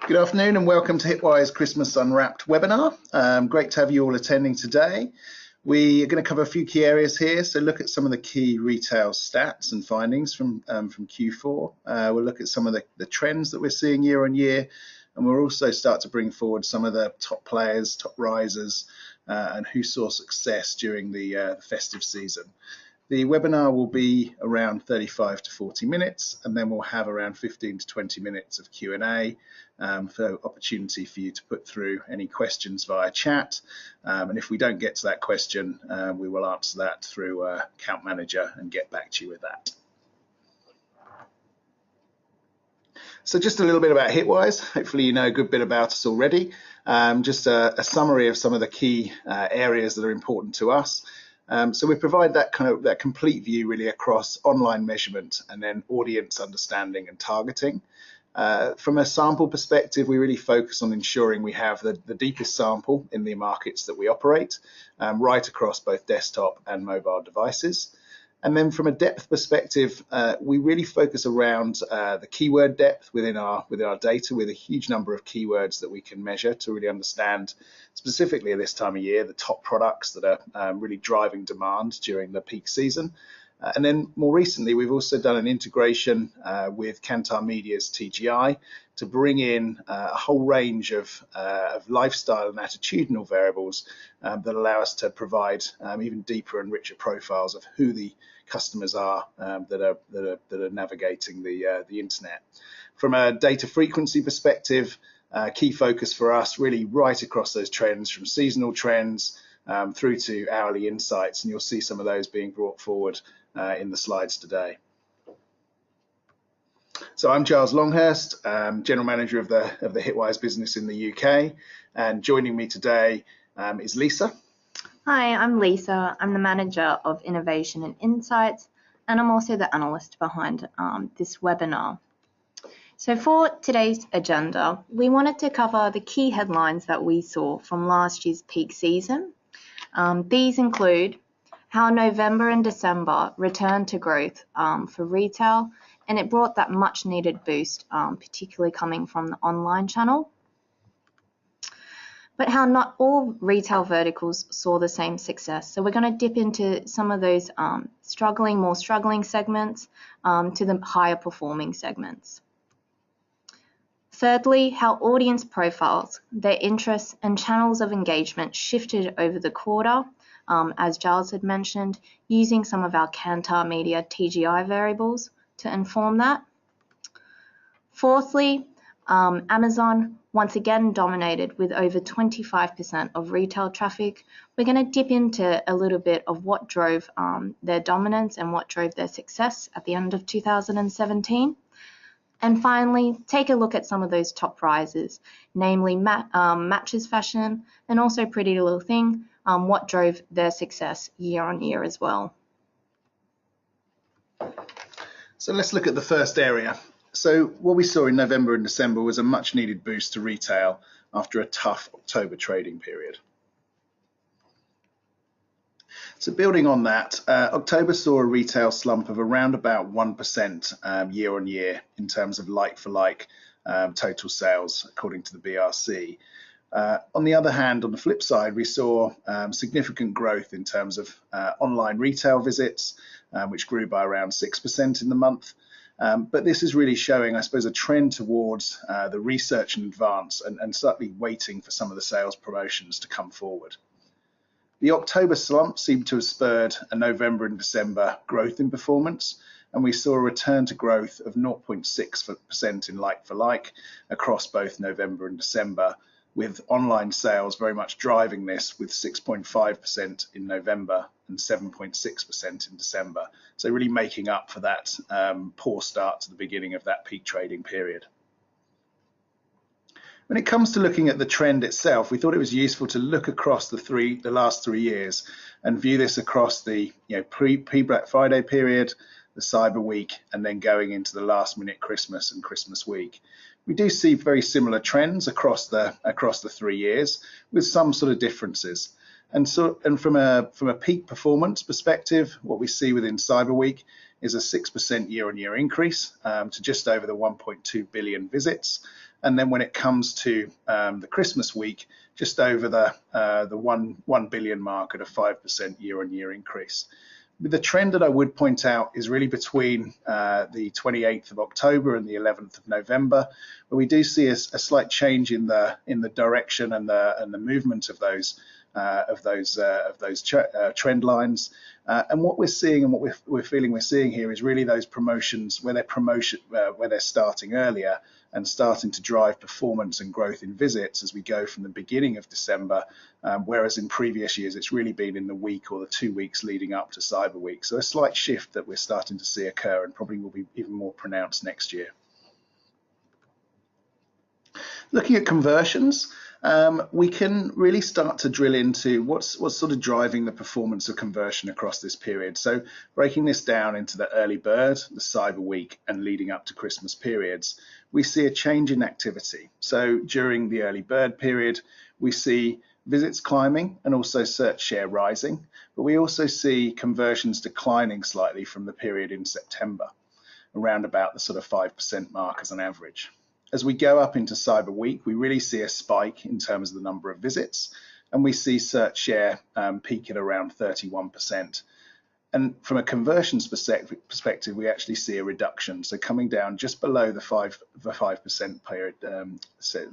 Good afternoon and welcome to Hitwise Christmas Unwrapped webinar. Great to have you all attending today. We are going to cover a few key areas here, so look at some of the key retail stats and findings from Q4. We'll look at some of the trends that we're seeing year on year, and we'll also start to bring forward some of the top players, top risers, and who saw success during the festive season. The webinar will be around 35 to 40 minutes, and then we'll have around 15 to 20 minutes of Q&A for opportunity for you to put through any questions via chat. And if we don't get to that question, we will answer that through Account Manager and get back to you with that. So just a little bit about Hitwise. Hopefully you know a good bit about us already. Just a summary of some of the key areas that are important to us. So we provide that complete view really across online measurement and then audience understanding and targeting. From a sample perspective, we really focus on ensuring we have the deepest sample in the markets that we operate, right across both desktop and mobile devices. And then from a depth perspective, we really focus around the keyword depth within our data, with a huge number of keywords that we can measure to really understand, specifically at this time of year, the top products that are really driving demand during the peak season. And then more recently, we've also done an integration with Kantar Media's TGI to bring in a whole range of lifestyle and attitudinal variables that allow us to provide even deeper and richer profiles of who the customers are that are navigating the internet. From a data frequency perspective, key focus for us really right across those trends, from seasonal trends through to hourly insights, and you'll see some of those being brought forward in the slides today. So I'm Giles Longhurst, General Manager of the Hitwise business in the UK, and joining me today is Lisa. Hi, I'm Lisa. I'm the Manager of Innovation and Insights, and I'm also the analyst behind this webinar. So for today's agenda, we wanted to cover the key headlines that we saw from last year's peak season. These include how November and December returned to growth for retail, and it brought that much needed boost, particularly coming from the online channel. But how not all retail verticals saw the same success. So we're going to dip into some of those more struggling segments to the higher performing segments. Thirdly, how audience profiles, their interests and channels of engagement shifted over the quarter, as Giles had mentioned, using some of our Kantar Media TGI variables to inform that. Fourthly, Amazon once again dominated with over 25% of retail traffic. We're going to dip into a little bit of what drove their dominance and what drove their success at the end of 2017. And finally, take a look at some of those top risers, namely Matches Fashion and also Pretty Little Thing, what drove their success year on year as well. So let's look at the first area. So what we saw in November and December was a much needed boost to retail after a tough October trading period. So building on that, October saw a retail slump of around about 1% year on year in terms of like-for-like total sales, according to the BRC. On the other hand, on the flip side, we saw significant growth in terms of online retail visits, which grew by around 6% in the month. But this is really showing, I suppose, a trend towards the research and advance and slightly waiting for some of the sales promotions to come forward. The October slump seemed to have spurred a November and December growth in performance, and we saw a return to growth of 0.6% in like-for-like across both November and December, with online sales very much driving this, with 6.5% in November and 7.6% in December. So really making up for that poor start to the beginning of that peak trading period. When it comes to looking at the trend itself, we thought it was useful to look across the last 3 years and view this across the pre-Black Friday period, the Cyber Week, and then going into the last minute Christmas and Christmas week. We do see very similar trends across the 3 years, with some sort of differences. And from a peak performance perspective, what we see within Cyber Week is a 6% year-on-year increase to just over the 1.2 billion visits. And then when it comes to the Christmas week, just over the 1 billion mark at a 5% year-on-year increase. The trend that I would point out is really between the 28th of October and the 11th of November, where we do see a slight change in the direction and the movement of those trend lines. And what we're seeing and what we're feeling we're seeing here is really those promotions where they're starting earlier and starting to drive performance and growth in visits as we go from the beginning of December, whereas in previous years it's really been in the week or the 2 weeks leading up to Cyber Week. So a slight shift that we're starting to see occur and probably will be even more pronounced next year. Looking at conversions, we can really start to drill into what's sort of driving the performance of conversion across this period. So breaking this down into the early bird, the Cyber Week, and leading up to Christmas periods, we see a change in activity. So during the early bird period, we see visits climbing and also search share rising, but we also see conversions declining slightly from the period in September, around about the sort of 5% mark as an average. As we go up into Cyber Week, we really see a spike in terms of the number of visits, and we see search share peak at around 31%. And from a conversions perspective, we actually see a reduction, so coming down just below the 5% period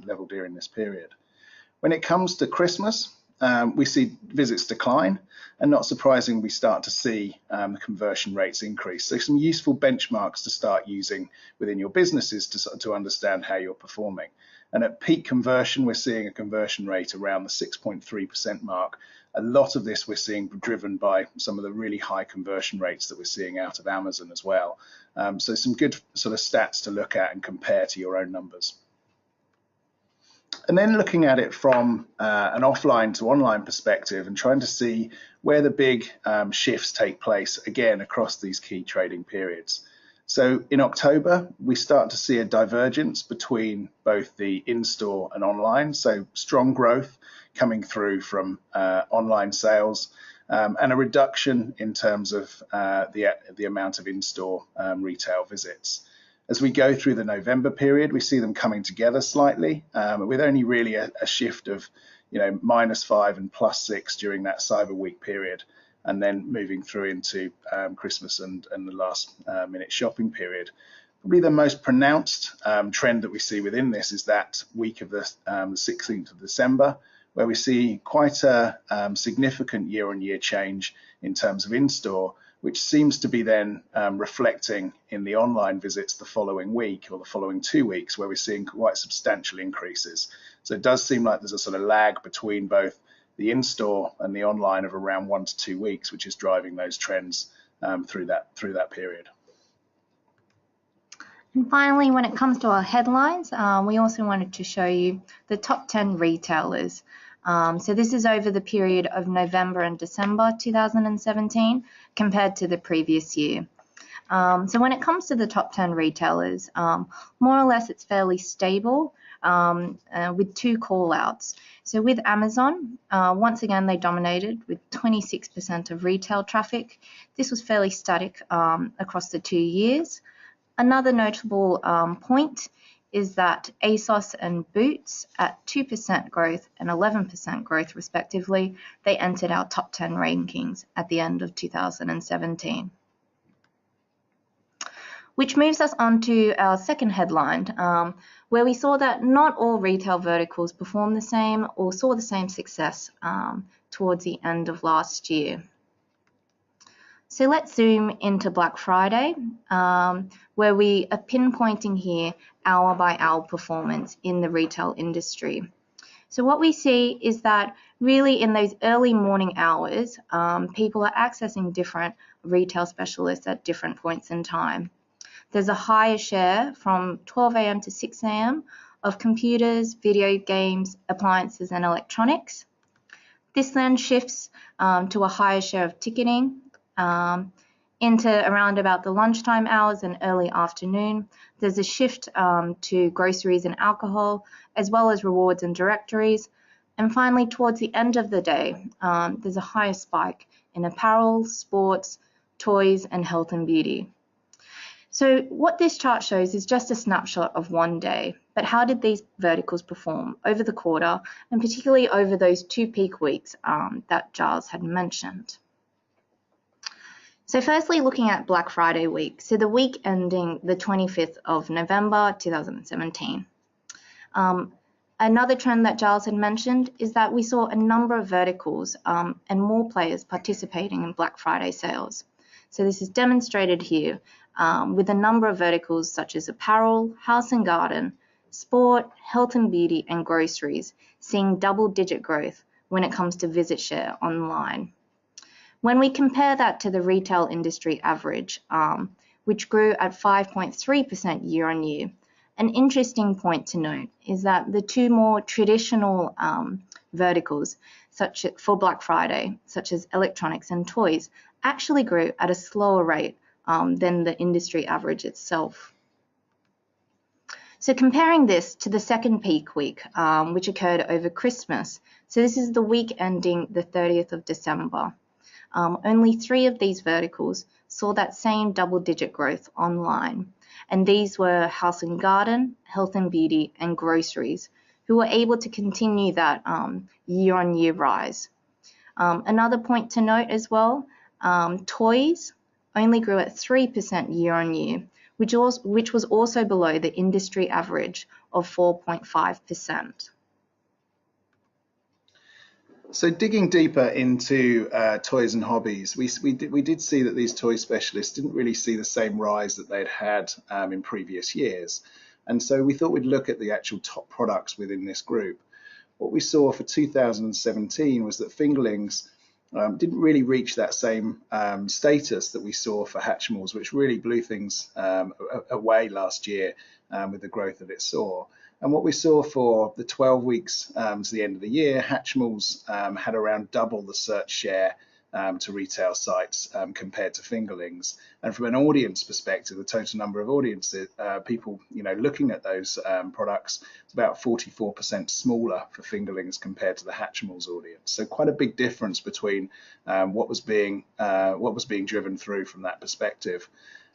level during this period. When it comes to Christmas, we see visits decline, and not surprising, we start to see the conversion rates increase. So some useful benchmarks to start using within your businesses to understand how you're performing. And at peak conversion, we're seeing a conversion rate around the 6.3% mark. A lot of this we're seeing driven by some of the really high conversion rates that we're seeing out of Amazon as well. So some good sort of stats to look at and compare to your own numbers. And then looking at it from an offline to online perspective and trying to see where the big shifts take place, again, across these key trading periods. So in October, we start to see a divergence between both the in-store and online, so strong growth coming through from online sales, and a reduction in terms of the amount of in-store retail visits. As we go through the November period, we see them coming together slightly, with only really a shift of -5 and +6 during that Cyber Week period, and then moving through into Christmas and the last minute shopping period. Probably the most pronounced trend that we see within this is that week of the 16th of December, where we see quite a significant year-on-year change in terms of in-store, which seems to be then reflecting in the online visits the following week or the following 2 weeks, where we're seeing quite substantial increases. So it does seem like there's a sort of lag between both the in-store and the online of around 1 to 2 weeks, which is driving those trends through that period. And finally, when it comes to our headlines, we also wanted to show you the top 10 retailers. So this is over the period of November and December 2017 compared to the previous year. So when it comes to the top 10 retailers, more or less it's fairly stable with 2 call-outs. So with Amazon, once again, they dominated with 26% of retail traffic. This was fairly static across the 2 years. Another notable point is that ASOS and Boots at 2% growth and 11% growth respectively, they entered our top 10 rankings at the end of 2017. Which moves us on to our second headline, where we saw that not all retail verticals performed the same or saw the same success towards the end of last year. So let's zoom into Black Friday, where we are pinpointing here hour by hour performance in the retail industry. So what we see is that really in those early morning hours, people are accessing different retail specialists at different points in time. There's a higher share from 12 a.m. to 6 a.m. of computers, video games, appliances, and electronics. This then shifts to a higher share of ticketing, into around about the lunchtime hours and early afternoon. There's a shift to groceries and alcohol, as well as rewards and directories. And finally, towards the end of the day, there's a higher spike in apparel, sports, toys, and health and beauty. So what this chart shows is just a snapshot of one day, but how did these verticals perform over the quarter, and particularly over those 2 peak weeks that Giles had mentioned? So firstly, looking at Black Friday week, so the week ending the 25th of November 2017. Another trend that Giles had mentioned is that we saw a number of verticals and more players participating in Black Friday sales. So this is demonstrated here with a number of verticals such as apparel, house and garden, sport, health and beauty, and groceries, seeing double-digit growth when it comes to visit share online. When we compare that to the retail industry average, which grew at 5.3% year on year, an interesting point to note is that the two more traditional verticals for Black Friday, such as electronics and toys, actually grew at a slower rate than the industry average itself. So comparing this to the second peak week, which occurred over Christmas, so this is the week ending the 30th of December. Only 3 of these verticals saw that same double-digit growth online, and these were house and garden, health and beauty, and groceries, who were able to continue that year-on-year rise. Another point to note as well, toys only grew at 3% year-on-year, which was also below the industry average of 4.5%. So digging deeper into toys and hobbies, we did see that these toy specialists didn't really see the same rise that they'd had in previous years. And so we thought we'd look at the actual top products within this group. What we saw for 2017 was that fingerlings didn't really reach that same status that we saw for Hatchimals, which really blew things away last year with the growth that it saw. And what we saw for the 12 weeks to the end of the year, Hatchimals had around double the search share to retail sites compared to fingerlings. And from an audience perspective, the total number of audiences, people looking at those products, it's about 44% smaller for fingerlings compared to the Hatchimals audience. So quite a big difference between what was being driven through from that perspective.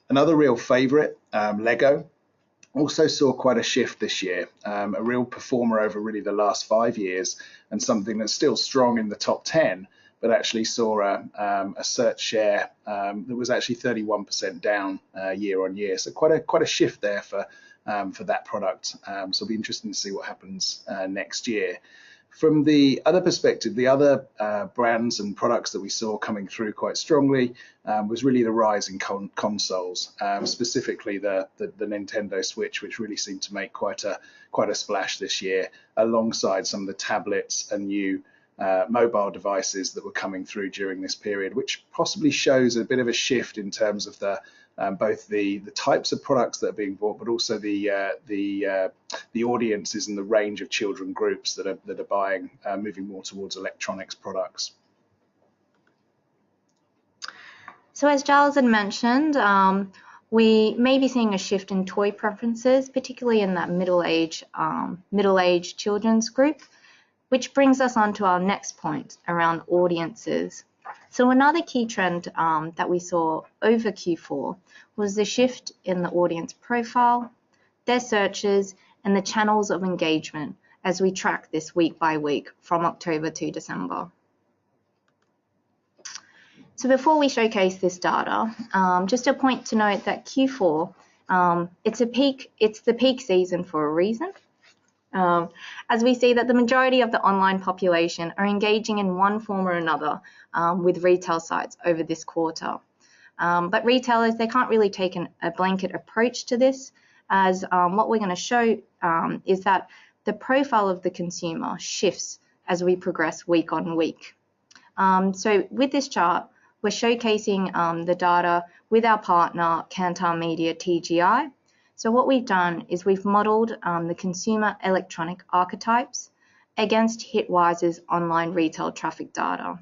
Another real favorite, Lego, also saw quite a shift this year, a real performer over really the last 5 years, and something that's still strong in the top 10, but actually saw a search share that was actually 31% down year on year. So quite a shift there for that product. So it'll be interesting to see what happens next year. From the other perspective, the other brands and products that we saw coming through quite strongly was really the rise in consoles, specifically the Nintendo Switch, which really seemed to make quite a splash this year, alongside some of the tablets and new mobile devices that were coming through during this period, which possibly shows a bit of a shift in terms of both the types of products that are being bought, but also the audiences and the range of children groups that are buying, moving more towards electronics products. So as Giles had mentioned, we may be seeing a shift in toy preferences, particularly in that middle-aged children's group, which brings us on to our next point around audiences. So another key trend that we saw over Q4 was the shift in the audience profile, their searches, and the channels of engagement as we track this week by week from October to December. So before we showcase this data, just a point to note that Q4, it's the peak season for a reason. As we see that the majority of the online population are engaging in one form or another with retail sites over this quarter. But retailers, they can't really take a blanket approach to this, as what we're going to show is that the profile of the consumer shifts as we progress week on week. So with this chart, we're showcasing the data with our partner, Kantar Media TGI. So what we've done is we've modeled the consumer electronic archetypes against Hitwise's online retail traffic data.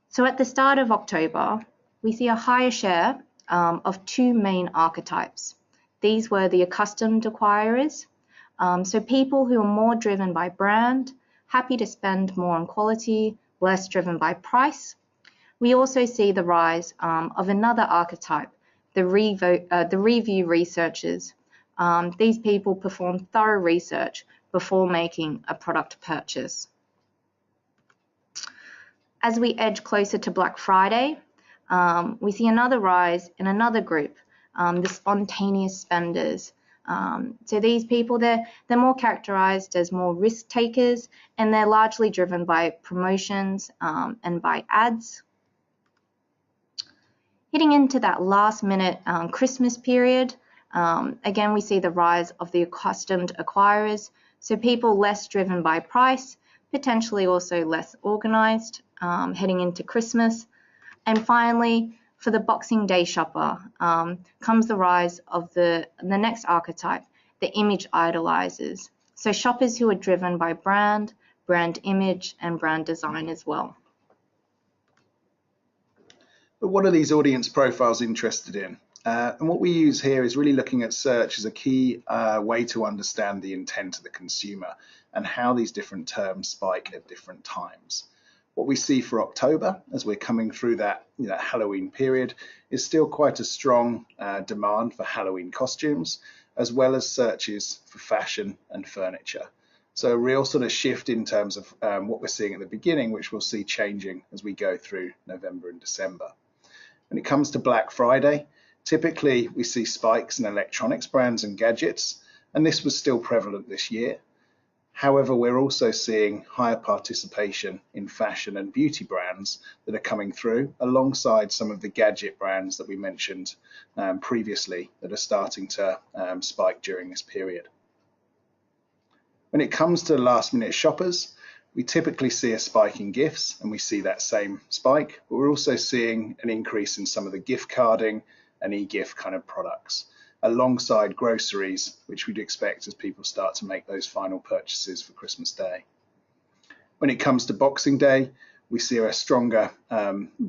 So at the start of October, we see a higher share of 2 main archetypes. These were the accustomed acquirers, so people who are more driven by brand, happy to spend more on quality, less driven by price. We also see the rise of another archetype, the review researchers. These people perform thorough research before making a product purchase. As we edge closer to Black Friday, we see another rise in another group, the spontaneous spenders. So these people, they're more characterized as more risk takers, and they're largely driven by promotions and by ads. Hitting into that last minute Christmas period, again, we see the rise of the accustomed acquirers. So people less driven by price, potentially also less organized, heading into Christmas. And finally, for the Boxing Day shopper, comes the rise of the next archetype, the image idolizers. So shoppers who are driven by brand image, and brand design as well. But what are these audience profiles interested in? And what we use here is really looking at search as a key way to understand the intent of the consumer and how these different terms spike at different times. What we see for October, as we're coming through that Halloween period, is still quite a strong demand for Halloween costumes, as well as searches for fashion and furniture. So a real sort of shift in terms of what we're seeing at the beginning, which we'll see changing as we go through November and December. When it comes to Black Friday, typically we see spikes in electronics brands and gadgets, and this was still prevalent this year. However, we're also seeing higher participation in fashion and beauty brands that are coming through, alongside some of the gadget brands that we mentioned previously that are starting to spike during this period. When it comes to last-minute shoppers, we typically see a spike in gifts, and we see that same spike, but we're also seeing an increase in some of the gift carding and e-gift kind of products, alongside groceries, which we'd expect as people start to make those final purchases for Christmas Day. When it comes to Boxing Day, we see a stronger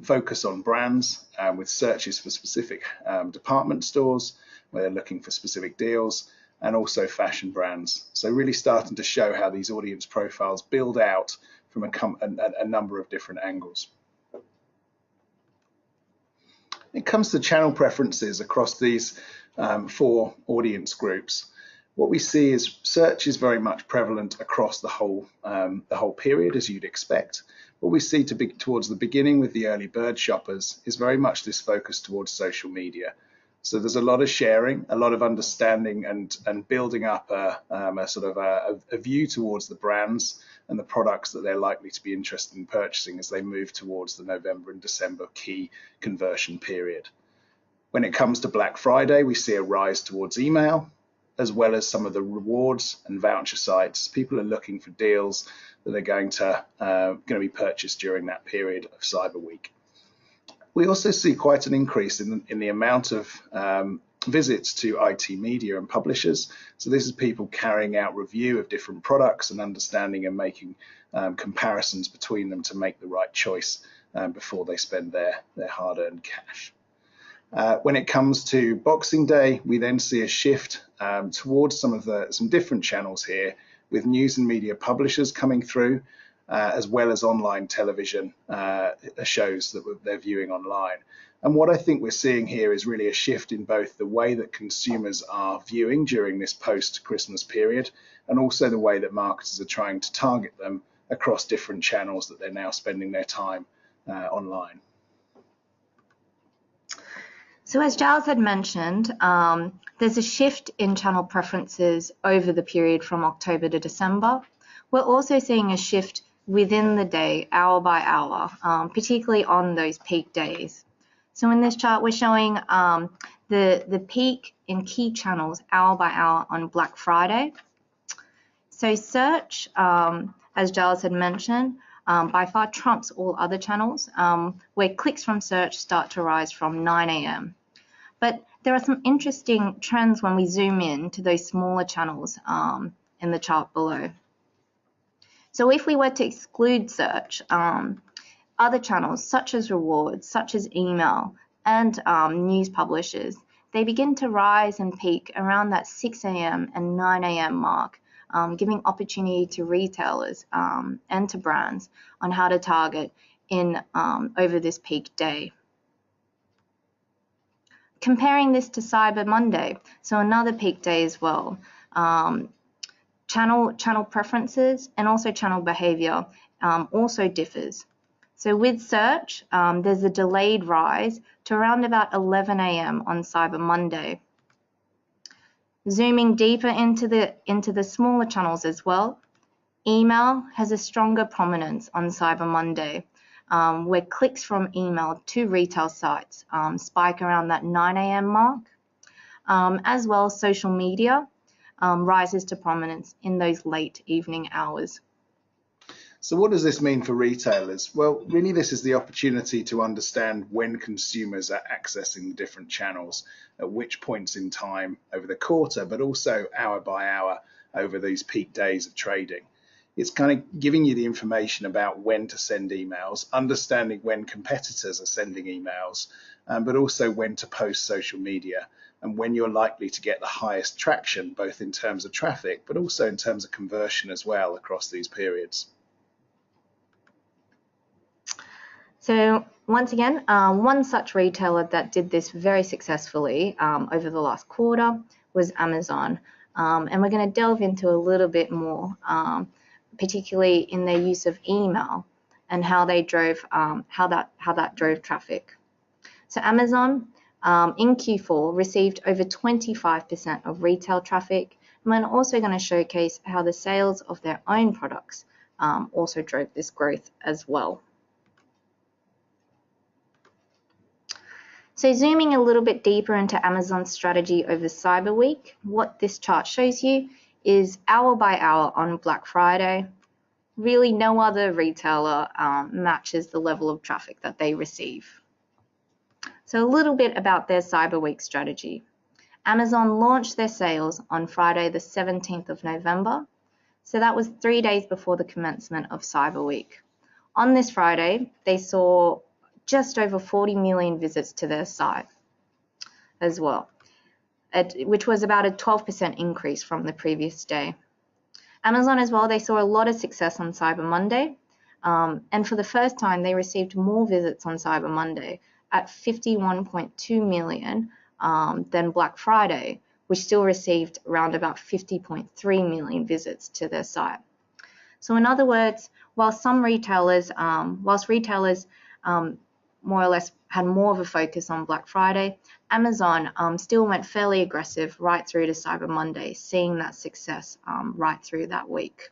focus on brands with searches for specific department stores where they're looking for specific deals, and also fashion brands. So really starting to show how these audience profiles build out from a number of different angles. When it comes to channel preferences across these 4 audience groups, what we see is search is very much prevalent across the whole period, as you'd expect. What we see towards the beginning with the early bird shoppers is very much this focus towards social media. So there's a lot of sharing, a lot of understanding, and building up a view towards the brands and the products that they're likely to be interested in purchasing as they move towards the November and December key conversion period. When it comes to Black Friday, we see a rise towards email, as well as some of the rewards and voucher sites. People are looking for deals that are going to be purchased during that period of Cyber Week. We also see quite an increase in the amount of visits to IT media and publishers. So this is people carrying out review of different products and understanding and making comparisons between them to make the right choice before they spend their hard-earned cash. When it comes to Boxing Day, we then see a shift towards some different channels here, with news and media publishers coming through, as well as online television shows that they're viewing online. And what I think we're seeing here is really a shift in both the way that consumers are viewing during this post-Christmas period, and also the way that marketers are trying to target them across different channels that they're now spending their time online. So as Giles had mentioned, there's a shift in channel preferences over the period from October to December. We're also seeing a shift within the day, hour by hour, particularly on those peak days. So in this chart, we're showing the peak in key channels hour by hour on Black Friday. So search, as Giles had mentioned, by far trumps all other channels, where clicks from search start to rise from 9 a.m. But there are some interesting trends when we zoom in to those smaller channels in the chart below. So if we were to exclude search, other channels such as rewards, such as email, and news publishers, they begin to rise and peak around that 6 a.m. and 9 a.m. mark, giving opportunity to retailers and to brands on how to target in over this peak day. comparing this to Cyber Monday, so another peak day as well, channel preferences and also channel behavior also differs. So with search, there's a delayed rise to around about 11 a.m. on Cyber Monday. Zooming deeper into the smaller channels as well, email has a stronger prominence on Cyber Monday, where clicks from email to retail sites spike around that 9 a.m. mark. As well, social media rises to prominence in those late evening hours. So what does this mean for retailers? Well, really this is the opportunity to understand when consumers are accessing the different channels, at which points in time over the quarter, but also hour by hour over these peak days of trading. It's kind of giving you the information about when to send emails, understanding when competitors are sending emails, but also when to post social media and when you're likely to get the highest traction, both in terms of traffic, but also in terms of conversion as well across these periods. So once again, one such retailer that did this very successfully over the last quarter was Amazon. And we're going to delve into a little bit more, particularly in their use of email and how they drove, how that drove traffic. So Amazon in Q4 received over 25% of retail traffic. And we're also going to showcase how the sales of their own products also drove this growth as well. So zooming a little bit deeper into Amazon's strategy over Cyber Week, what this chart shows you is hour by hour on Black Friday. Really no other retailer matches the level of traffic that they receive. So a little bit about their Cyber Week strategy. Amazon launched their sales on Friday the 17th of November. So that was 3 days before the commencement of Cyber Week. On this Friday, they saw just over 40 million visits to their site as well, which was about a 12% increase from the previous day. Amazon as well, they saw a lot of success on Cyber Monday, and for the first time they received more visits on Cyber Monday at 51.2 million than Black Friday, which still received around about 50.3 million visits to their site. So in other words, whilst retailers more or less had more of a focus on Black Friday, Amazon still went fairly aggressive right through to Cyber Monday, seeing that success right through that week.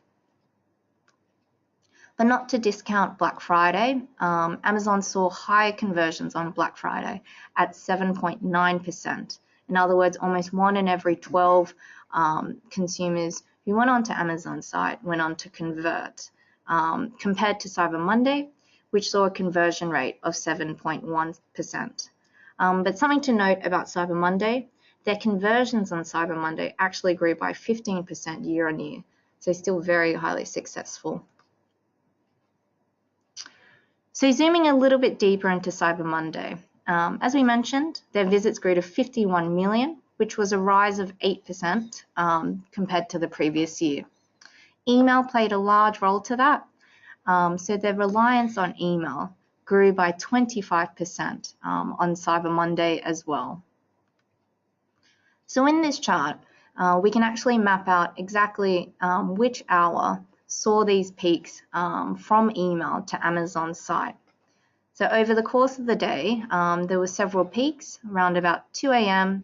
But not to discount Black Friday, Amazon saw higher conversions on Black Friday at 7.9%. In other words, almost 1 in every 12 consumers who went onto Amazon's site went on to convert, compared to Cyber Monday, which saw a conversion rate of 7.1%. But something to note about Cyber Monday, their conversions on Cyber Monday actually grew by 15% year on year, so still very highly successful. So zooming a little bit deeper into Cyber Monday, as we mentioned, their visits grew to 51 million, which was a rise of 8% compared to the previous year. Email played a large role to that. So their reliance on email grew by 25% on Cyber Monday as well. So in this chart, we can actually map out exactly which hour saw these peaks from email to Amazon's site. So over the course of the day, there were several peaks around about 2 a.m.,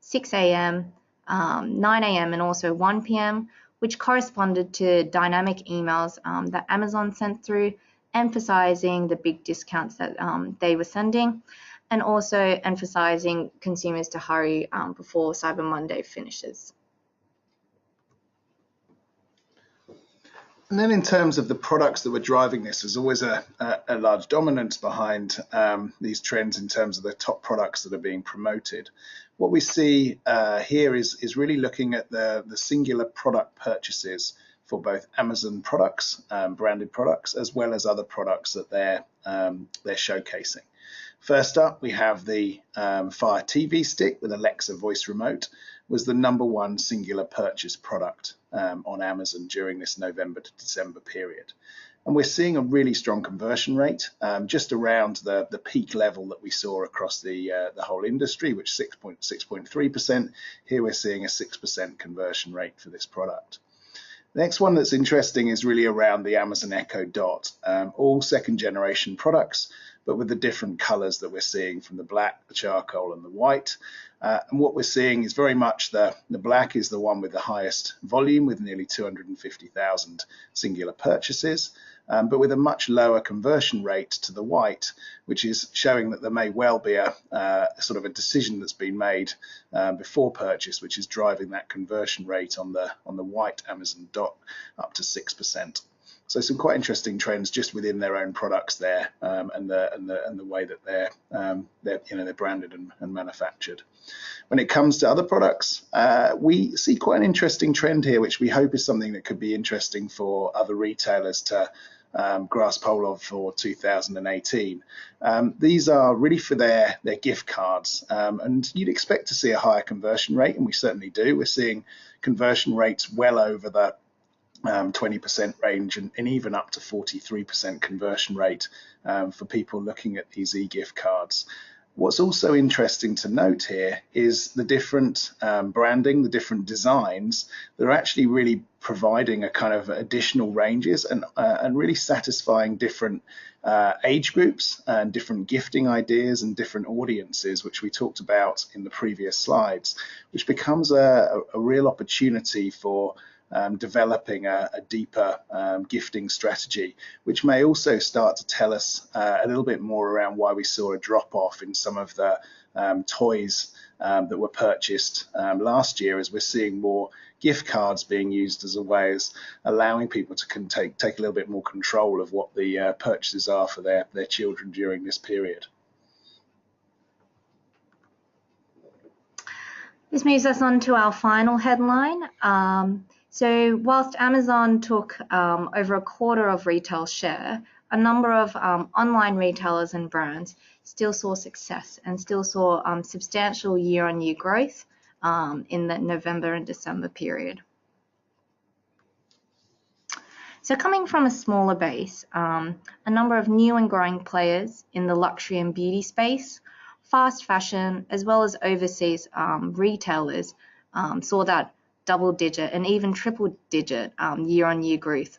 6 a.m., 9 a.m. and also 1 p.m., which corresponded to dynamic emails that Amazon sent through, emphasizing the big discounts that they were sending, and also emphasizing consumers to hurry before Cyber Monday finishes. And then in terms of the products that were driving this, there's always a large dominance behind these trends in terms of the top products that are being promoted. What we see here is really looking at the singular product purchases for both Amazon products, branded products, as well as other products that they're showcasing. First up, we have the Fire TV Stick with Alexa voice remote, was the #1 singular purchase product on Amazon during this November to December period. And we're seeing a really strong conversion rate, just around the peak level that we saw across the whole industry, which 6.3%. Here we're seeing a 6% conversion rate for this product. The next one that's interesting is really around the Amazon Echo Dot, all second generation products, but with the different colors that we're seeing from the black, the charcoal and the white. And what we're seeing is very much the black is the one with the highest volume, with nearly 250,000 singular purchases, but with a much lower conversion rate to the white, which is showing that there may well be a sort of a decision that's been made before purchase, which is driving that conversion rate on the white Amazon Dot up to 6%. So some quite interesting trends just within their own products there, and the way that they're branded and manufactured. When it comes to other products, we see quite an interesting trend here, which we hope is something that could be interesting for other retailers to grasp hold of for 2018. These are really for their gift cards, and you'd expect to see a higher conversion rate, and we certainly do. We're seeing conversion rates well over the 20% range, and even up to 43% conversion rate for people looking at these e-gift cards. What's also interesting to note here is the different branding, the different designs that are actually really providing a kind of additional ranges and really satisfying different age groups and different gifting ideas and different audiences, which we talked about in the previous slides, which becomes a real opportunity for developing a deeper gifting strategy, which may also start to tell us a little bit more around why we saw a drop-off in some of the toys that were purchased last year, as we're seeing more gift cards being used as a way as allowing people to take a little bit more control of what the purchases are for their children during this period. This moves us on to our final headline. So whilst Amazon took over a quarter of retail share, a number of online retailers and brands still saw success and still saw substantial year-on-year growth in the November and December period. So coming from a smaller base, a number of new and growing players in the luxury and beauty space, fast fashion, as well as overseas retailers saw that double-digit and even triple-digit year-on-year growth.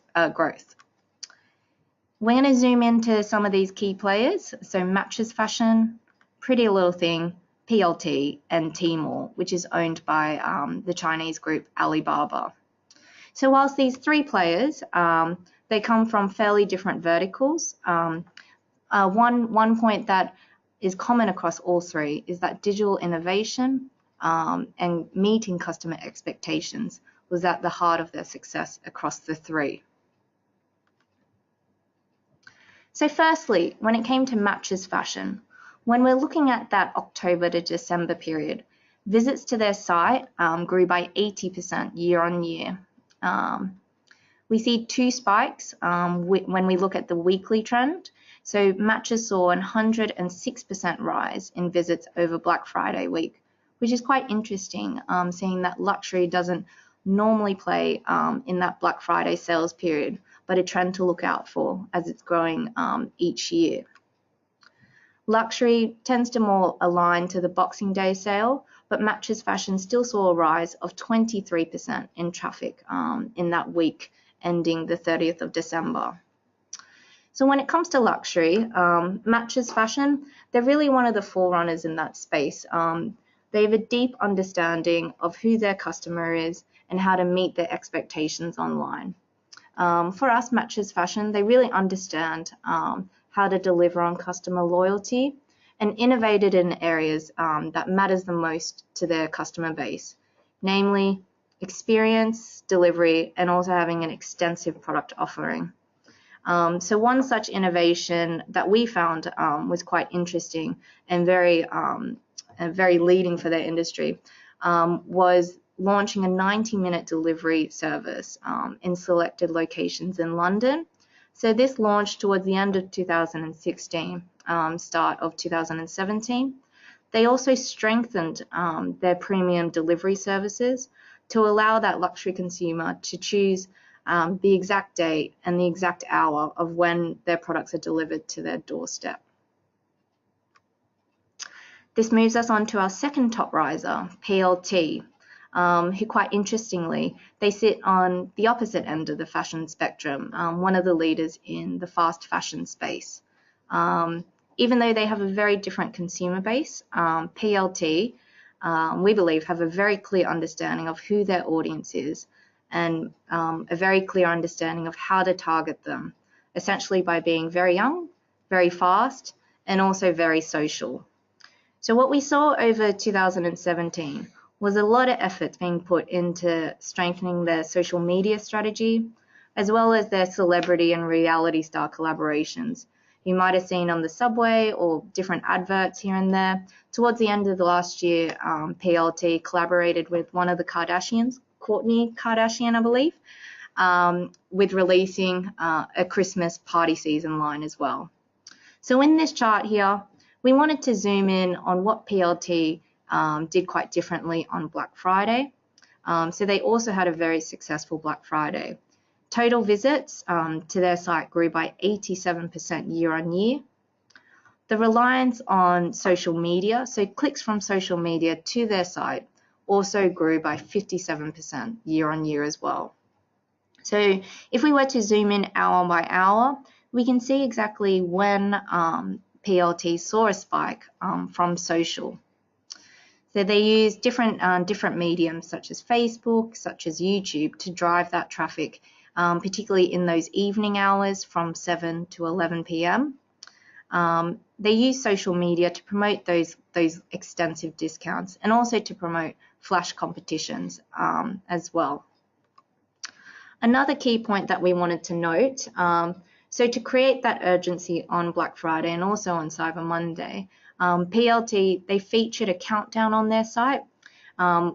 We're going to zoom into some of these key players. So Matches Fashion, Pretty Little Thing, PLT, and Tmall, which is owned by the Chinese group Alibaba. So whilst these three players, they come from fairly different verticals, one point that is common across all three is that digital innovation and meeting customer expectations was at the heart of their success across the three. So firstly, when it came to Matches Fashion, when we're looking at that October to December period, visits to their site grew by 80% year on year. We see two spikes when we look at the weekly trend. So Matches saw a 106% rise in visits over Black Friday week, which is quite interesting, seeing that luxury doesn't normally play in that Black Friday sales period, but a trend to look out for as it's growing each year. Luxury tends to more align to the Boxing Day sale, but Matches Fashion still saw a rise of 23% in traffic in that week ending the 30th of December. So when it comes to luxury, Matches Fashion, they're really one of the forerunners in that space. They have a deep understanding of who their customer is and how to meet their expectations online. For us, Matches Fashion, they really understand how to deliver on customer loyalty and innovated in areas that matters the most to their customer base, namely experience, delivery, and also having an extensive product offering. So one such innovation that we found was quite interesting and very leading for their industry was launching a 90-minute delivery service in selected locations in London. So this launched towards the end of 2016, start of 2017. They also strengthened their premium delivery services to allow that luxury consumer to choose the exact date and the exact hour of when their products are delivered to their doorstep. This moves us on to our second top riser, PLT, who quite interestingly, they sit on the opposite end of the fashion spectrum, one of the leaders in the fast fashion space. Even though they have a very different consumer base, PLT, we believe, have a very clear understanding of who their audience is and a very clear understanding of how to target them, essentially by being very young, very fast, and also very social. So what we saw over 2017 was a lot of effort being put into strengthening their social media strategy, as well as their celebrity and reality star collaborations. You might have seen on the subway or different adverts here and there. Towards the end of the last year, PLT collaborated with one of the Kardashians, Kourtney Kardashian, I believe, with releasing a Christmas party season line as well. So in this chart here, we wanted to zoom in on what PLT did quite differently on Black Friday. So they also had a very successful Black Friday. Total visits to their site grew by 87% year on year. The reliance on social media, so clicks from social media to their site, also grew by 57% year on year as well. So if we were to zoom in hour by hour, we can see exactly when PLT saw a spike from social. So they use different mediums such as Facebook, such as YouTube to drive that traffic, particularly in those evening hours from 7 to 11 p.m. They use social media to promote those extensive discounts and also to promote flash competitions as well. Another key point that we wanted to note, so to create that urgency on Black Friday and also on Cyber Monday, PLT, they featured a countdown on their site,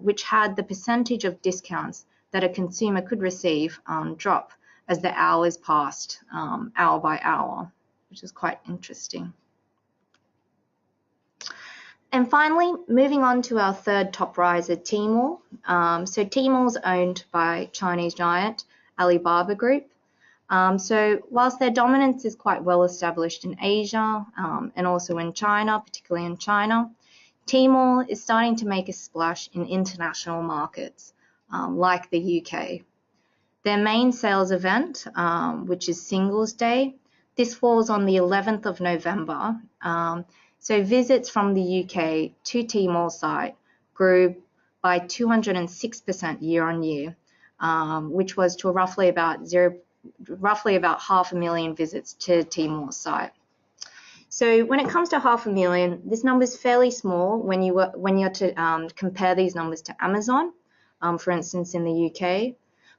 which had the percentage of discounts that a consumer could receive drop as the hours passed, hour by hour, which is quite interesting. And finally, moving on to our third top riser, Tmall. So Tmall's owned by Chinese giant Alibaba Group. So whilst their dominance is quite well established in Asia and also in China, particularly in China, Tmall is starting to make a splash in international markets like the UK. Their main sales event, which is Singles Day, this falls on the 11th of November. So visits from the UK to Tmall's site grew by 206% year on year, which was to roughly about 500,000 visits to Tmall's site. So when it comes to 500,000, this number is fairly small when you're to compare these numbers to Amazon, for instance, in the UK.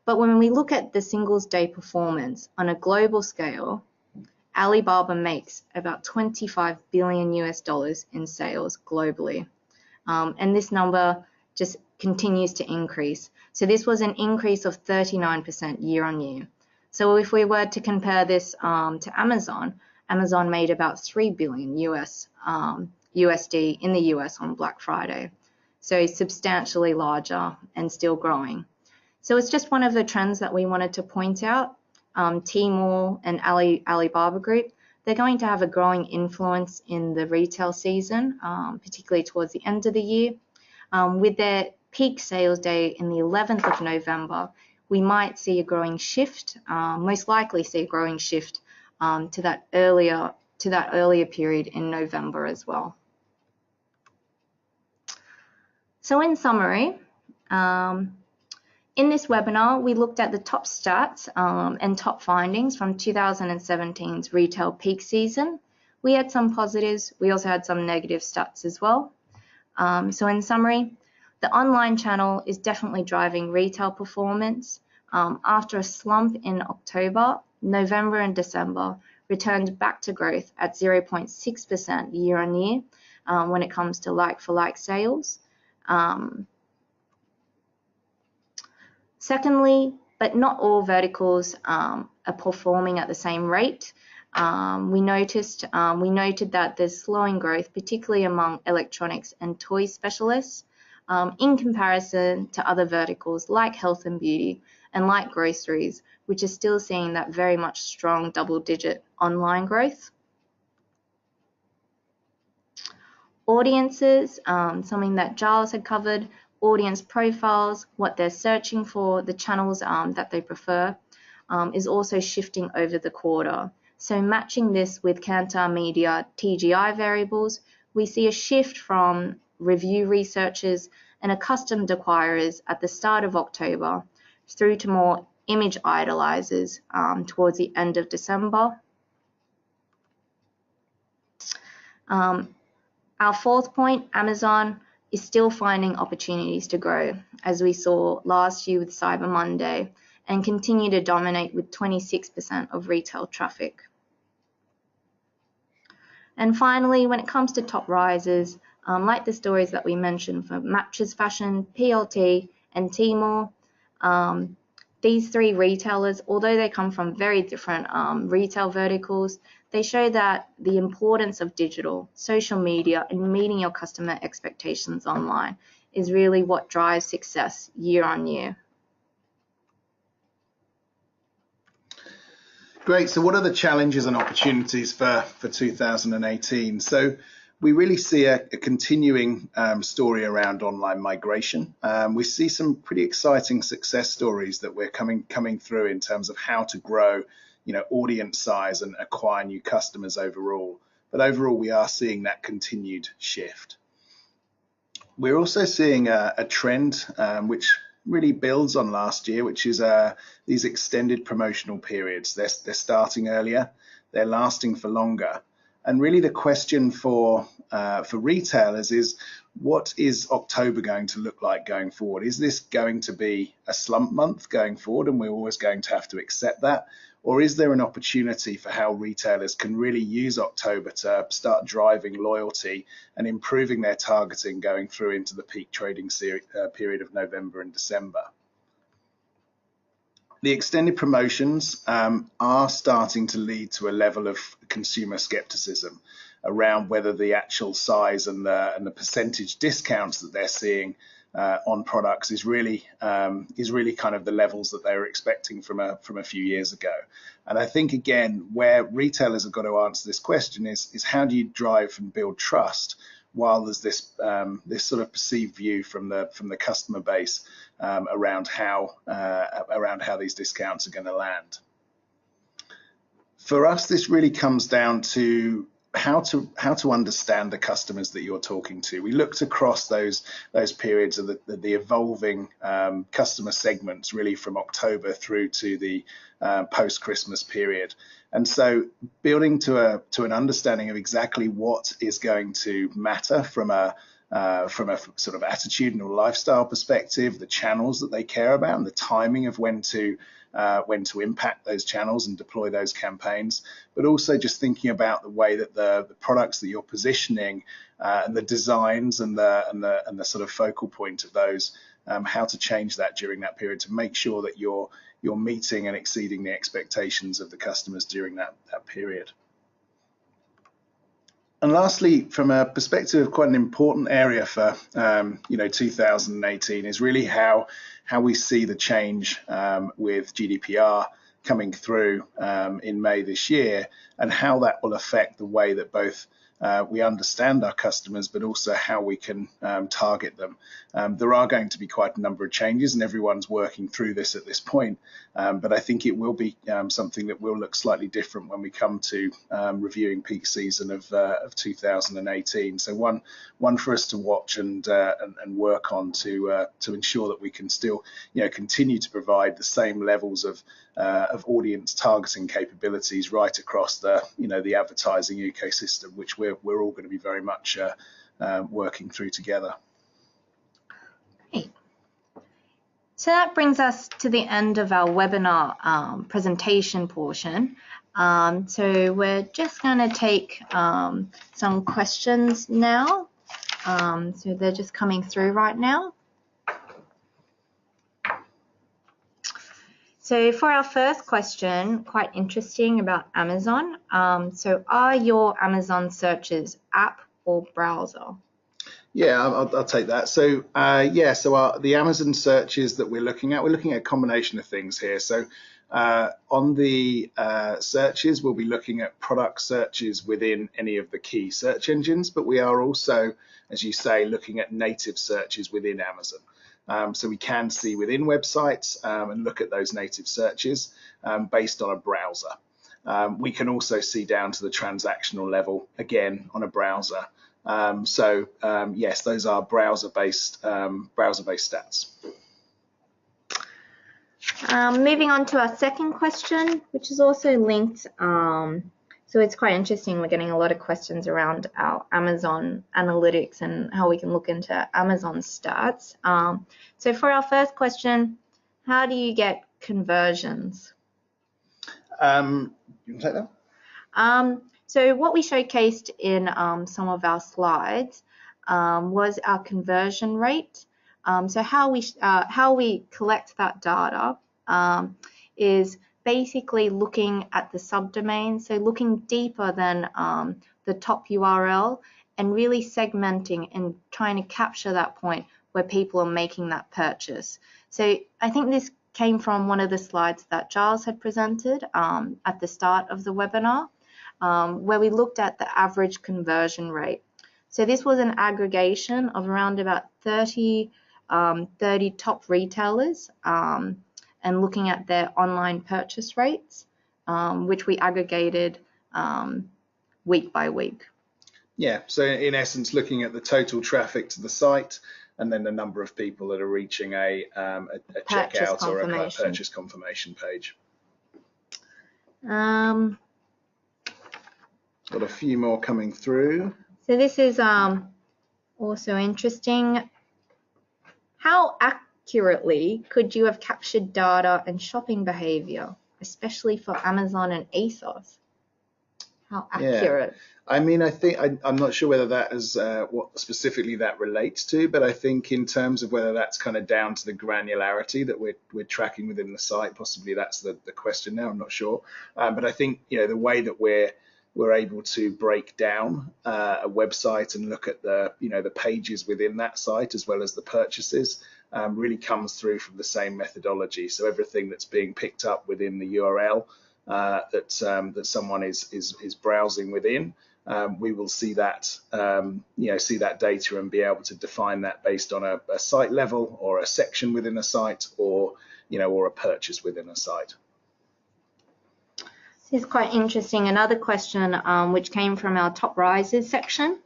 But when we look at the Singles Day performance on a global scale, Alibaba makes about $25 billion in sales globally. And this number just continues to increase. So this was an increase of 39% year on year. So if we were to compare this to Amazon, Amazon made about $3 billion USD in the US on Black Friday. So substantially larger and still growing. So it's just one of the trends that we wanted to point out. Tmall and Alibaba Group, they're going to have a growing influence in the retail season, particularly towards the end of the year. With their peak sales day in the 11th of November, we might see a growing shift, most likely see a growing shift to that earlier period in November as well. So in summary, in this webinar, we looked at the top stats and top findings from 2017's retail peak season. We had some positives. We also had some negative stats as well. So in summary, the online channel is definitely driving retail performance. After a slump in October, November and December returned back to growth at 0.6% year on year when it comes to like-for-like sales. Secondly, but not all verticals are performing at the same rate. We noted that there's slowing growth, particularly among electronics and toy specialists. in comparison to other verticals like health and beauty and like groceries, which is still seeing that very much strong double-digit online growth. Audiences, something that Giles had covered, audience profiles, what they're searching for, the channels that they prefer, is also shifting over the quarter. So matching this with Kantar Media TGI variables, we see a shift from review researchers and accustomed acquirers at the start of October through to more image idolizers towards the end of December. Our fourth point, Amazon is still finding opportunities to grow, as we saw last year with Cyber Monday, and continue to dominate with 26% of retail traffic. And finally, when it comes to top risers, like the stories that we mentioned for Matches Fashion, PLT, and Tmall, these three retailers, although they come from very different retail verticals, they show that the importance of digital, social media, and meeting your customer expectations online is really what drives success year on year. Great. So what are the challenges and opportunities for 2018? So we really see a continuing story around online migration. We see some pretty exciting success stories that we're coming through in terms of how to grow, audience size and acquire new customers overall. But overall, we are seeing that continued shift. We're also seeing a trend which really builds on last year, which is these extended promotional periods. They're starting earlier, they're lasting for longer. And really the question for retailers is, what is October going to look like going forward? Is this going to be a slump month going forward and we're always going to have to accept that? Or is there an opportunity for how retailers can really use October to start driving loyalty and improving their targeting going through into the peak trading period of November and December? The extended promotions are starting to lead to a level of consumer skepticism around whether the actual size and the percentage discounts that they're seeing on products is really kind of the levels that they were expecting from a few years ago. And I think, again, where retailers have got to answer this question is how do you drive and build trust while there's this sort of perceived view from the customer base around how these discounts are going to land. For us, this really comes down to how to understand the customers that you're talking to. We looked across those periods of the evolving customer segments, really from October through to the post-Christmas period. And so building to an understanding of exactly what is going to matter from a sort of attitudinal lifestyle perspective, the channels that they care about, and the timing of when to impact those channels and deploy those campaigns, but also just thinking about the way that the products that you're positioning and the designs and the sort of focal point of those, how to change that during that period to make sure that you're meeting and exceeding the expectations of the customers during that period. And lastly, from a perspective of quite an important area for 2018 is really how we see the change with GDPR coming through in May this year, and how that will affect the way that both we understand our customers, but also how we can target them. There are going to be quite a number of changes, and everyone's working through this at this point. But I think it will be something that will look slightly different when we come to reviewing peak season of 2018. So one for us to watch and work on to ensure that we can still continue to provide the same levels of audience targeting capabilities right across the advertising ecosystem, which we're all going to be very much working through together. Great. So that brings us to the end of our webinar presentation portion. So we're just going to take some questions now. So they're just coming through right now. So for our first question, quite interesting about Amazon. So are your Amazon searches app or browser? Yeah, I'll take that. So yeah, so the Amazon searches that we're looking at a combination of things here. So on the searches, we'll be looking at product searches within any of the key search engines, but we are also, as you say, looking at native searches within Amazon. So we can see within websites and look at those native searches based on a browser. We can also see down to the transactional level, again, on a browser. Yes, those are browser-based stats. Moving on to our second question, which is also linked. So it's quite interesting. We're getting a lot of questions around our Amazon analytics and how we can look into Amazon stats. So for our first question, how do you get conversions? You can take that? So what we showcased in some of our slides was our conversion rate. So how we collect that data is basically looking at the subdomain, so looking deeper than the top URL and really segmenting and trying to capture that point where people are making that purchase. So I think this came from one of the slides that Giles had presented at the start of the webinar, where we looked at the average conversion rate. So this was an aggregation of around about 30 top retailers and looking at their online purchase rates, which we aggregated week by week. Yeah, so in essence, looking at the total traffic to the site and then the number of people that are reaching a checkout or a purchase confirmation page. Got a few more coming through. So this is also interesting. How accurately could you have captured data and shopping behavior, especially for Amazon and ASOS? How accurate? Yeah. I mean, I think I'm not sure whether that is what specifically that relates to, but I think in terms of whether that's kind of down to the granularity that we're tracking within the site, possibly that's the question now. I'm not sure, but I think the way that we're able to break down a website and look at the the pages within that site as well as the purchases really comes through from the same methodology. So everything that's being picked up within the URL that someone is browsing within, we will see that see that data and be able to define that based on a site level or a section within a site or or a purchase within a site. This is quite interesting. Another question which came from our top risers section.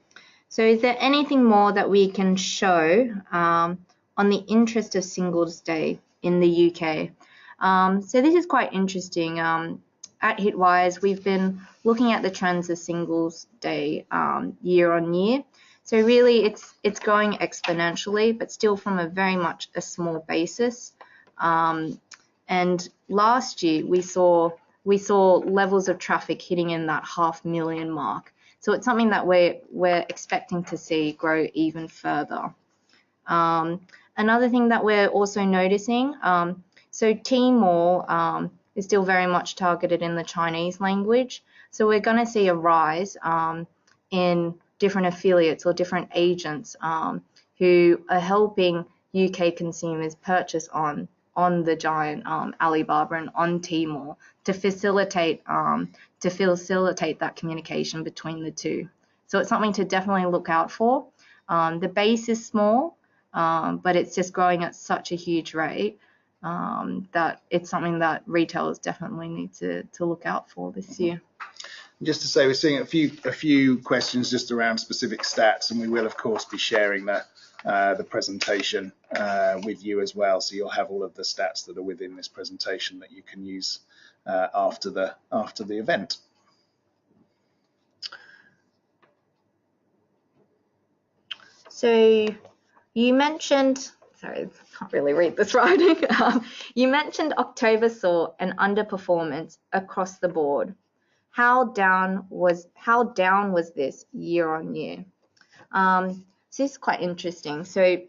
So is there anything more that we can show on the interest of Singles Day in the UK? So this is quite interesting. At Hitwise, we've been looking at the trends of Singles Day year on year. So really it's growing exponentially, but still from a very much a small basis. And last year we saw levels of traffic hitting in that 500,000 mark. So it's something that we're expecting to see grow even further. Another thing that we're also noticing, so Tmall is still very much targeted in the Chinese language. So we're going to see a rise in different affiliates or different agents who are helping UK consumers purchase on the giant Alibaba and on Tmall to facilitate that communication between the two. So it's something to definitely look out for. The base is small, but it's just growing at such a huge rate that it's something that retailers definitely need to look out for this year. Just to say, we're seeing a few questions just around specific stats, and we will of course be sharing the presentation with you as well. So you'll have all of the stats that are within this presentation that you can use after the event. So you mentioned, sorry, I can't really read this writing. You mentioned October saw an underperformance across the board. How down was this year on year? So this is quite interesting. So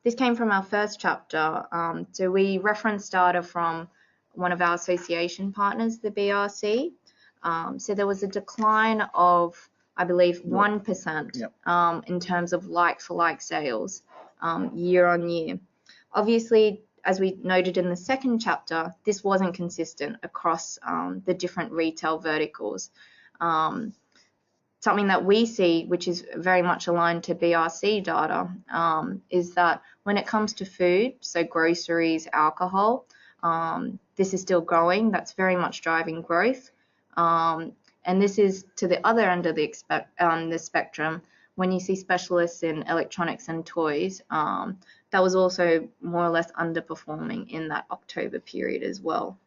this came from our first chapter. So we referenced data from one of our association partners, the BRC. So there was a decline of I believe 1% in terms of like-for-like sales year on year. Obviously, as we noted in the second chapter, this wasn't consistent across the different retail verticals. Something that we see, which is very much aligned to BRC data, is that when it comes to food, so groceries, alcohol, this is still growing. That's very much driving growth. And this is to the other end of the spectrum. When you see specialists in electronics and toys, that was also more or less underperforming in that October period as well.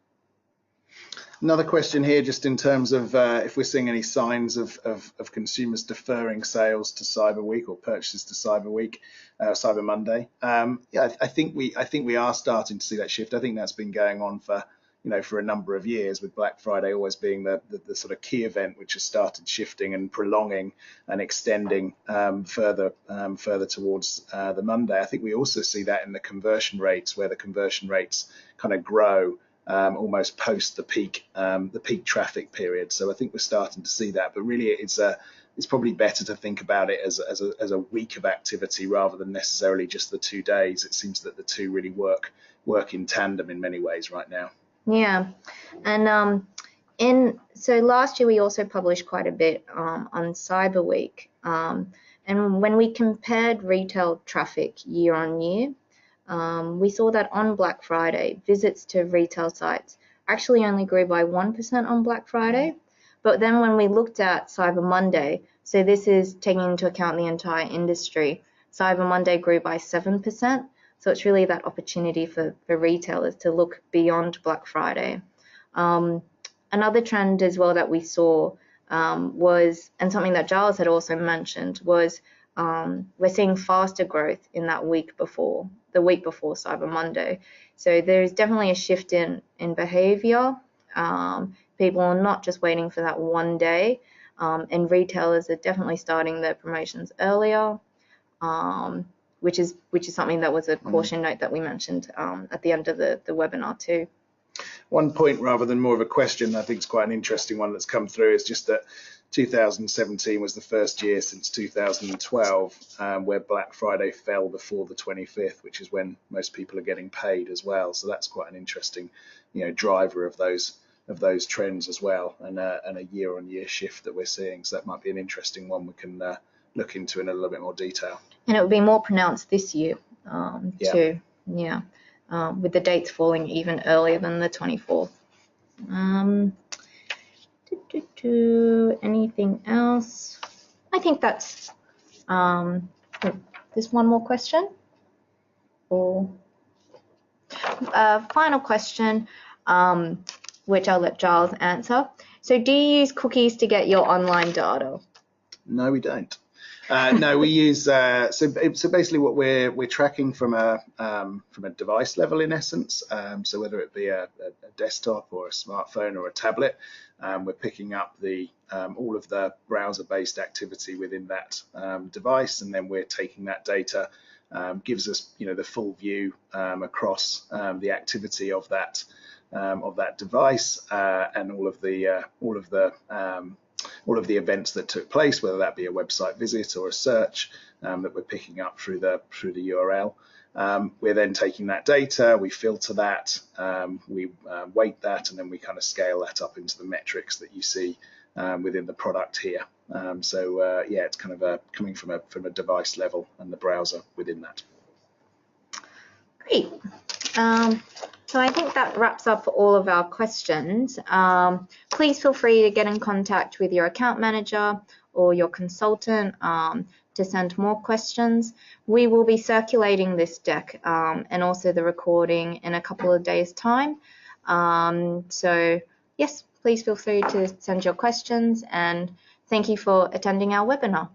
Another question here, just in terms of if we're seeing any signs of consumers deferring sales to Cyber Week or purchases to Cyber Week, Cyber Monday. Yeah, I think we are starting to see that shift. I think that's been going on for a number of years, with Black Friday always being the sort of key event, which has started shifting and prolonging and extending further towards the Monday. I think we also see that in the conversion rates, where the conversion rates kind of grow almost post the peak traffic period. So I think we're starting to see that, but really it's probably better to think about it as a week of activity rather than necessarily just the 2 days. It seems that the two really work in tandem in many ways right now. Yeah, and so last year we also published quite a bit on Cyber Week, and when we compared retail traffic year on year, we saw that on Black Friday, visits to retail sites actually only grew by 1% on Black Friday. But then when we looked at Cyber Monday, so this is taking into account the entire industry, Cyber Monday grew by 7%. So it's really that opportunity for retailers to look beyond Black Friday. Another trend as well that we saw was, and something that Giles had also mentioned, was we're seeing faster growth in that week before Cyber Monday. So there's definitely a shift in behavior. People are not just waiting for that one day, and retailers are definitely starting their promotions earlier, which is something that was a caution note that we mentioned at the end of the webinar too. One point rather than more of a question, I think it's quite an interesting one that's come through, is just that 2017 was the first year since 2012 where Black Friday fell before the 25th, which is when most people are getting paid as well. So that's quite an interesting, driver of those trends as well, and a year-on-year shift that we're seeing. So that might be an interesting one we can look into in a little bit more detail. And it will be more pronounced this year too. Yeah, with the dates falling even earlier than the 24th. Anything else? I think that's there's one more question, or final question, which I'll let Giles answer. So do you use cookies to get your online data? No, we don't. No, we use so basically what we're tracking from a device level, in essence. So whether it be a desktop or a smartphone or a tablet, we're picking up all of the browser-based activity within that device, and then we're taking that data, gives us the full view across the activity of that device, and all of the events that took place, whether that be a website visit or a search that we're picking up through the URL. We're then taking that data, we filter that, we weight that, and then we kind of scale that up into the metrics that you see within the product here. So yeah, it's kind of coming from a device level and the browser within that. Great. So I think that wraps up all of our questions. Please feel free to get in contact with your account manager or your consultant to send more questions. We will be circulating this deck and also the recording in a couple of days' time. So yes, please feel free to send your questions, and thank you for attending our webinar.